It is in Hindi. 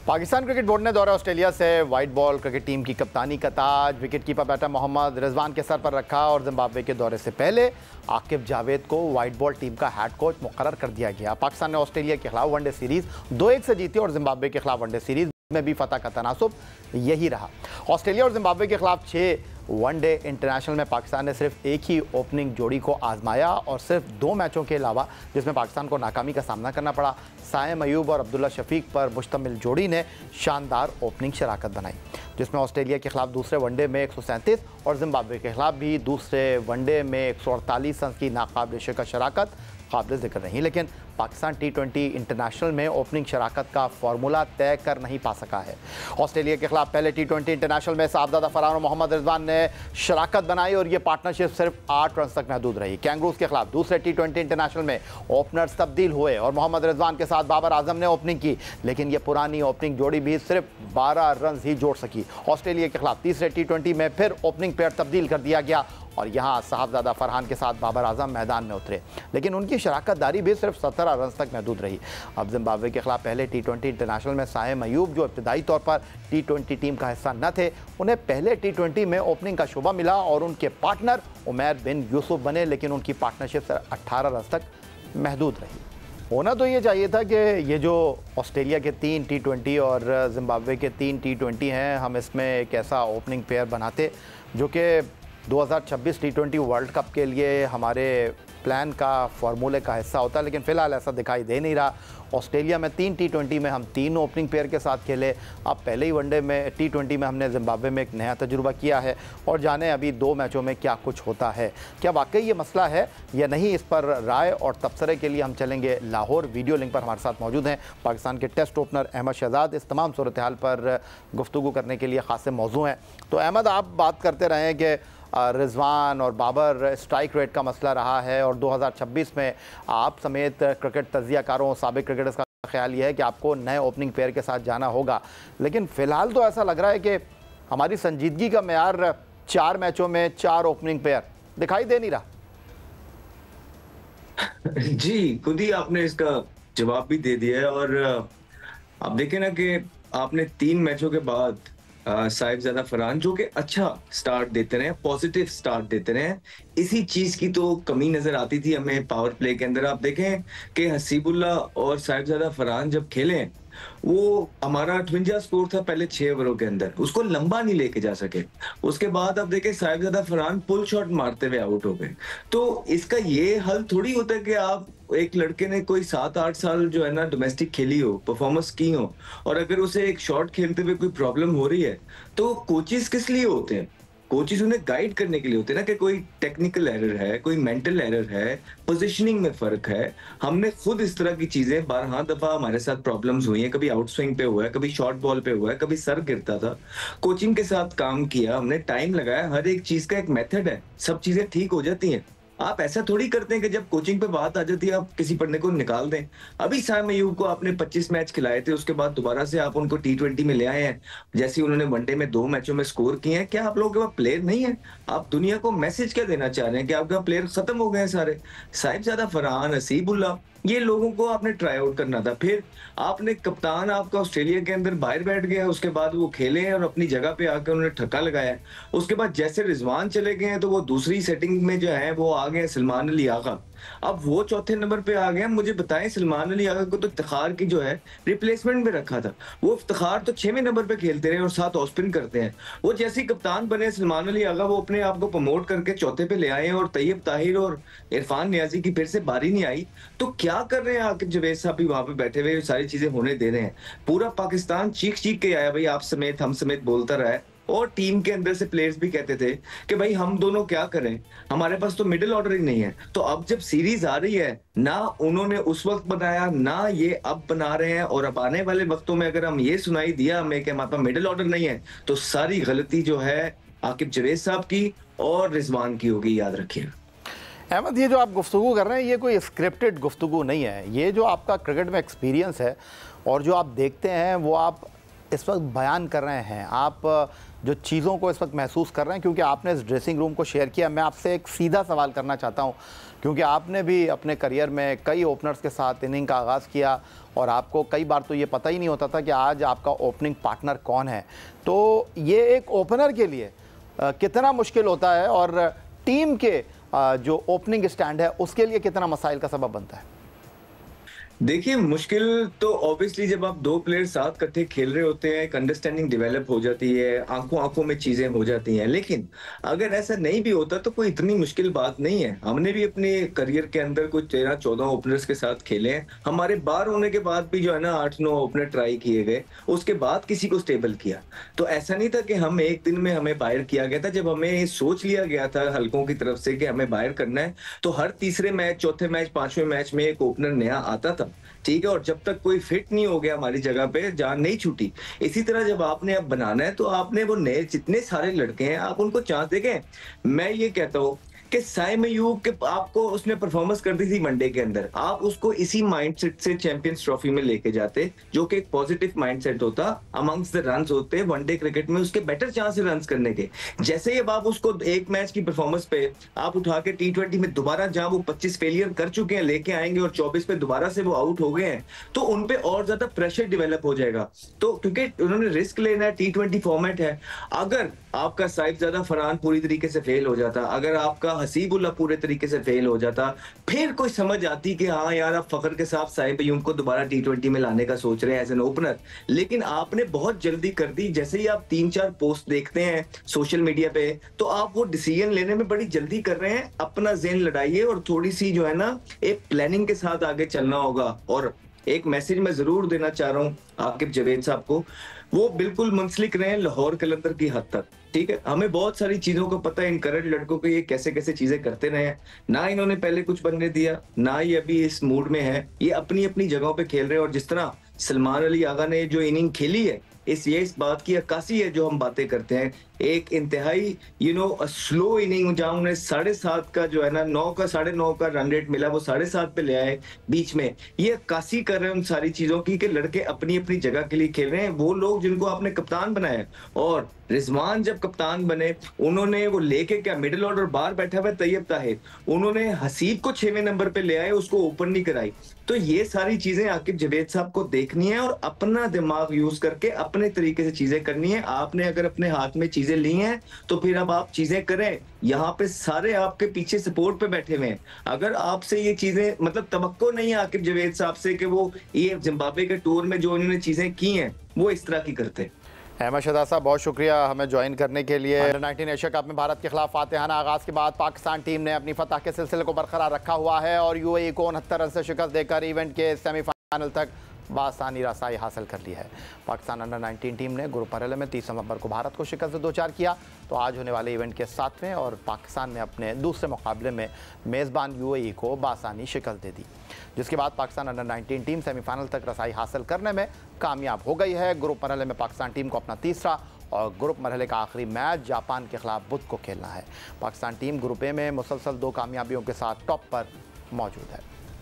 पाकिस्तान क्रिकेट बोर्ड ने दौरे ऑस्ट्रेलिया से वाइट बॉल क्रिकेट टीम की कप्तानी का ताज wicket keeper batter Mohammad Rizwan के सर पर रखा और जिम्बाब्वे के दौरे से पहले आकिब जावेद को वाइट बॉल टीम का हेड कोच मुकर्रर कर दिया गया। पाकिस्तान ने ऑस्ट्रेलिया के खिलाफ वनडे सीरीज 2-1 से जीती और जिम्बाब्वे के खिलाफ वनडे सीरीज में भी फतह का तनासुब यही रहा। ऑस्ट्रेलिया और जिम्बाब्वे के खिलाफ 6 वनडे इंटरनेशनल में पाकिस्तान ने सिर्फ एक ही ओपनिंग जोड़ी को आजमाया और सिर्फ 2 मैचों के अलावा जिसमें पाकिस्तान को नाकामी का सामना करना पड़ा, साइम अयूब और अब्दुल्ला शफीक पर मुश्तमिल जोड़ी ने शानदार ओपनिंग शराकत बनाई, जिसमें ऑस्ट्रेलिया के खिलाफ दूसरे वनडे में 137 और जिम्बाब्वे के खिलाफ भी दूसरे वनडे में 148 रन की नाकाबिल शिकस्त शराकत काबिल जिक्र रही। लेकिन पाकिस्तान T20 इंटरनेशनल में ओपनिंग शराकत का फार्मूला तय कर नहीं पा सका है। ऑस्ट्रेलिया के खिलाफ पहले T20 इंटरनेशनल में साहबजादा फरहान और मोहम्मद रिजवान ने शराकत बनाई और ये पार्टनरशिप सिर्फ 8 रन तक महदूद रही। कैंगरूज के खिलाफ दूसरे T20 इंटरनेशनल में ओपनर्स तब्दील हुए और मोहम्मद रिजवान के साथ बाबर आजम ने ओपनिंग की, लेकिन ये पुरानी ओपनिंग जोड़ी भी सिर्फ 12 रन ही जोड़ सकी। ऑस्ट्रेलिया के खिलाफ तीसरे T20 में फिर ओपनिंग पेयर तब्दील कर दिया गया और यहाँ साहबजादा फरहान के साथ बाबर आजम मैदान में उतरे, लेकिन उनकी शराकतदारी भी सिर्फ 17 रन तक महदूद रही। अब जिम्बाब्वे के खिलाफ पहले T20 इंटरनेशनल में साइम अयूब, जो इब्तदाई तौर पर T20 टीम का हिस्सा न थे, उन्हें पहले T20 में ओपनिंग का शोभा मिला और उनके पार्टनर उमैर बिन यूसुफ बने, लेकिन उनकी पार्टनरशिप 18 रन तक महदूद रही। होना तो ये चाहिए था कि ये जो ऑस्ट्रेलिया के 3 T20 और जिम्बाब्वे के 3 T20 हैं, हम इसमें एक ऐसा ओपनिंग पेयर बनाते जो कि 2026 T20 वर्ल्ड कप के लिए हमारे प्लान का फार्मूले का हिस्सा होता है, लेकिन फ़िलहाल ऐसा दिखाई दे नहीं रहा। ऑस्ट्रेलिया में 3 T20 में हम 3 ओपनिंग पेयर के साथ खेले। अब पहले ही वनडे में T20 में हमने जिम्बाब्वे में एक नया तजुर्बा किया है और जाने अभी 2 मैचों में क्या कुछ होता है। क्या वाकई ये मसला है या नहीं, इस पर राय और तबसरे के लिए हम चलेंगे लाहौर। वीडियो लिंक पर हमारे साथ मौजूद हैं पाकिस्तान के टेस्ट ओपनर अहमद शहजाद। इस तमाम सूरत हाल पर गुफ्तगू करने के लिए ख़ास मौजू हैं। तो अहमद, आप बात करते रहे कि रिजवान और बाबर स्ट्राइक रेट का मसला रहा है और 2026 में आप समेत क्रिकेट तज्जियाकारों साबिक क्रिकेटर्स का ख्याल ये है कि आपको नए ओपनिंग पेयर के साथ जाना होगा, लेकिन फ़िलहाल तो ऐसा लग रहा है कि हमारी संजीदगी का मेयार 4 मैचों में 4 ओपनिंग पेयर दिखाई दे नहीं रहा। जी, खुद ही आपने इसका जवाब भी दे दिया है और आप देखें ना कि आपने 3 मैचों के बाद साहिबजादा फरहान जो कि अच्छा स्टार्ट देते रहे, पॉजिटिव स्टार्ट देते रहे, इसी चीज की तो कमी नजर आती थी हमें पावर प्ले के अंदर। आप देखें कि हसीबुल्ला और साहिबजादा फरहान जब खेले, वो हमारा 58 स्कोर था पहले 6 ओवरों के अंदर, उसको लंबा नहीं लेके जा सके। उसके बाद अब देखें साहिबजादा फरहान पुल शॉट मारते हुए आउट हो गए। तो इसका ये हल थोड़ी होता है कि आप एक लड़के ने कोई 7-8 साल जो है ना डोमेस्टिक खेली हो, परफॉर्मेंस की हो, और अगर उसे एक शॉट खेलते हुए कोई प्रॉब्लम हो रही है, तो कोचेस किस लिए होते हैं? कोचेस उन्हें गाइड करने के लिए होते हैं ना, कि कोई टेक्निकल एरर है, कोई मेंटल एरर है, पोजीशनिंग में फर्क है। हमने खुद इस तरह की चीजें 12 दफा हमारे साथ प्रॉब्लम्स हुई हैं। कभी आउट स्विंग पे हुआ है, कभी शॉर्ट बॉल पे हुआ है, कभी सर गिरता था। कोचिंग के साथ काम किया, हमने टाइम लगाया, हर एक चीज का एक मेथड है, सब चीजें ठीक हो जाती हैं। आप ऐसा थोड़ी करते हैं कि जब कोचिंग पे बात आ जाती है आप किसी बंदे को निकाल दें। अभी साइम अयूब को आपने 25 मैच खिलाए थे, उसके बाद दोबारा से आप उनको T20 में ले आए हैं, जैसे उन्होंने वनडे में 2 मैचों में स्कोर किए हैं। क्या आप लोगों के पास प्लेयर नहीं है? आप दुनिया को मैसेज क्या देना चाह रहे हैं कि आपका प्लेयर खत्म हो गए हैं सारे? साहिबजादा फरहान, हसीबुल्ला, ये लोगों को आपने ट्राई आउट करना था। फिर आपने कप्तान आपका ऑस्ट्रेलिया के अंदर बाहर बैठ गया, उसके बाद वो खेले और अपनी जगह पे आकर उन्होंने ठक्का लगाया। उसके बाद जैसे रिजवान चले गए हैं तो वो दूसरी सेटिंग में जो है वो आ गए सलमान अली आगा। अब वो चौथे नंबर पे आ गए। मुझे बताएं, सलमान अली आगा को तो इफ्तिखार की जो है रिप्लेसमेंट में रखा था। वो इफ्तिखार तो 6वें नंबर पे खेलते रहे और 7 ऑफ स्पिन करते हैं। वो जैसे ही कप्तान बने सलमान अली आगा, वो अपने आप को प्रमोट करके चौथे पे ले आए और तैयब ताहिर और इरफान नियाजी की फिर से बारी नहीं आई। तो क्या कर रहे हैं आकिब जावेद साहब भी वहां पे बैठे हुए सारी चीजें होने दे रहे हैं? पूरा पाकिस्तान चीख चीख के आया, भाई आप समेत हम समेत बोलता रहा है, और टीम के अंदर से प्लेयर्स भी कहते थे कि भाई हम दोनों क्या करें, हमारे पास तो मिडिल ऑर्डर ही नहीं है। तो अब जब सीरीज आ रही है ना, उन्होंने उस वक्त बनाया ना ये अब बना रहे हैं, और अब आने वाले वक्तों में अगर हम ये सुनाई दिया हमें कि हमारे पास मिडिल ऑर्डर नहीं है, तो सारी गलती जो है आकिब जावेद साहब की और रिजवान की होगी, याद रखिए। अहमद, ये जो आप गुफ्तगू कर रहे हैं ये कोई स्क्रिप्टेड गुफ्तगू नहीं है। ये जो आपका क्रिकेट में एक्सपीरियंस है और जो आप देखते हैं वो आप इस वक्त बयान कर रहे हैं। आप जो चीज़ों को इस वक्त महसूस कर रहे हैं, क्योंकि आपने इस ड्रेसिंग रूम को शेयर किया। मैं आपसे एक सीधा सवाल करना चाहता हूं, क्योंकि आपने भी अपने करियर में कई ओपनर्स के साथ इनिंग का आगाज़ किया और आपको कई बार तो ये पता ही नहीं होता था कि आज आपका ओपनिंग पार्टनर कौन है। तो ये एक ओपनर के लिए कितना मुश्किल होता है और टीम के जो ओपनिंग स्टैंड है उसके लिए कितना मसाइल का सबब बनता है? देखिए, मुश्किल तो ऑब्वियसली जब आप दो प्लेयर साथ इकट्ठे खेल रहे होते हैं, एक अंडरस्टैंडिंग डेवलप हो जाती है, आंखों आंखों में चीजें हो जाती हैं। लेकिन अगर ऐसा नहीं भी होता तो कोई इतनी मुश्किल बात नहीं है। हमने भी अपने करियर के अंदर कुछ 13-14 ओपनर्स के साथ खेले हैं। हमारे बाहर होने के बाद भी जो है ना 8-9 ओपनर ट्राई किए गए, उसके बाद किसी को स्टेबल किया। तो ऐसा नहीं था कि हम एक दिन में हमें बाहर किया गया था। जब हमें सोच लिया गया था हलकों की तरफ से कि हमें बाहर करना है, तो हर तीसरे मैच, चौथे मैच, पांचवें मैच में एक ओपनर नया आता था, ठीक है। और जब तक कोई फिट नहीं हो गया हमारी जगह पे, जान नहीं छूटी। इसी तरह जब आपने अब बनाना है तो आपने वो नए जितने सारे लड़के हैं आप उनको चांस देखें। मैं ये कहता हूँ कि साई मयूब के आपको उसने परफॉर्मेंस कर दी थी वनडे के अंदर, आप उसको इसी माइंडसेट से चैंपियंस ट्रॉफी में लेके जाते, जो कि एक पॉजिटिव माइंडसेट होता, अमंग्स द रन्स होते वनडे क्रिकेट में, उसके बेटर चांस है रन्स करने के। जैसे ही अब आप उसको एक मैच की परफॉर्मेंस पे आप उठा के T20 में दोबारा, जहां वो 25 फेलियर कर चुके हैं, लेके आएंगे और 24 पे दोबारा से वो आउट हो गए हैं, तो उनपे और ज्यादा प्रेशर डेवलप हो जाएगा। तो क्योंकि उन्होंने रिस्क लेना है, T20 फॉर्मेट है। अगर आपका साहिबजादा फरहान पूरी तरीके से फेल हो जाता, अगर आपका हसीबुल्ला पूरे तरीके से फेल हो जाता, फिर कोई समझ आती कि हाँ यार आप फखर के साथ साहिब अयूब को दोबारा T20 में लाने का सोच रहे हैं एज एन ओपनर। लेकिन आपने बहुत जल्दी कर दी। जैसे ही आप 3-4 पोस्ट देखते हैं सोशल मीडिया पे, तो आप वो डिसीजन लेने में बड़ी जल्दी कर रहे हैं। अपना ज़हन लड़ाइए और थोड़ी सी जो है ना एक प्लानिंग के साथ आगे चलना होगा। और एक मैसेज मैं जरूर देना चाह रहा हूँ आकिब जावेद साहब को, वो बिल्कुल मुंसलिक रहे लाहौर कलंदर की हद तक, ठीक है। हमें बहुत सारी चीजों को पता है इन करंट लड़कों को, ये कैसे कैसे चीजें करते रहे हैं। ना इन्होंने पहले कुछ बनने दिया, ना ये अभी इस मूड में है। ये अपनी अपनी जगहों पे खेल रहे हैं। और जिस तरह सलमान अली आगा ने जो इनिंग खेली है, इस बात की अक्कासी है जो हम बातें करते हैं। एक इंतहाई स्लो इनिंग, जहां उन्हें 7.5 का जो है ना 9 का 9.5 का रन रेट मिला, वो 7.5 पे ले आए बीच में। ये अक्कासी कर रहे हैं उन सारी चीजों की कि लड़के अपनी अपनी जगह के लिए खेल रहे हैं। वो लोग जिनको आपने कप्तान बनाया, और रिजवान जब कप्तान बने, उन्होंने वो लेके क्या मिडिल ऑर्डर बाहर बैठा हुआ तैयब ताहिर, उन्होंने हसीब को 6वें नंबर पे ले आए, उसको ओपन नहीं कराई। तो ये सारी चीजें आकिब जावेद साहब को देखनी है और अपना दिमाग यूज करके अपने तरीके से चीजें करनी है। आपने अगर अपने हाथ में चीजें ली हैं तो फिर अब आप चीजें करें। यहाँ पे सारे आपके पीछे सपोर्ट पे बैठे हुए हैं। अगर आपसे ये चीजें मतलब तवक्को नहीं है आकिब जावेद साहब से कि वो ये जिम्बाब्वे के टूर में जो उन्होंने चीजें की हैं वो इस तरह की करते। अहमद शहजाद साहब, बहुत शुक्रिया हमें ज्वाइन करने के लिए। अंडर 19 एशिया कप में भारत के खिलाफ फातिहाना आगाज के बाद पाकिस्तान टीम ने अपनी फतह के सिलसिले को बरकरार रखा हुआ है और यूएई को 69 रन से शिकस्त देकर इवेंट के सेमीफाइनल तक बासानी रसाई हासिल कर ली है। पाकिस्तान अंडर 19 टीम ने ग्रुप पहले में 30 नवंबर को भारत को शिकस्त से 2-4 किया। तो आज होने वाले इवेंट के 7वें और पाकिस्तान ने अपने दूसरे मुकाबले में मेज़बान यूएई को बासानी शिकस्त दे दी, जिसके बाद पाकिस्तान अंडर 19 टीम सेमीफाइनल तक रसाई हासिल करने में कामयाब हो गई है। ग्रुप मरहले में पाकिस्तान टीम को अपना तीसरा और ग्रुप मरहले का आखिरी मैच जापान के खिलाफ बुध को खेलना है। पाकिस्तान टीम ग्रुप ए में मुसलसल 2 कामयाबियों के साथ टॉप पर मौजूद है।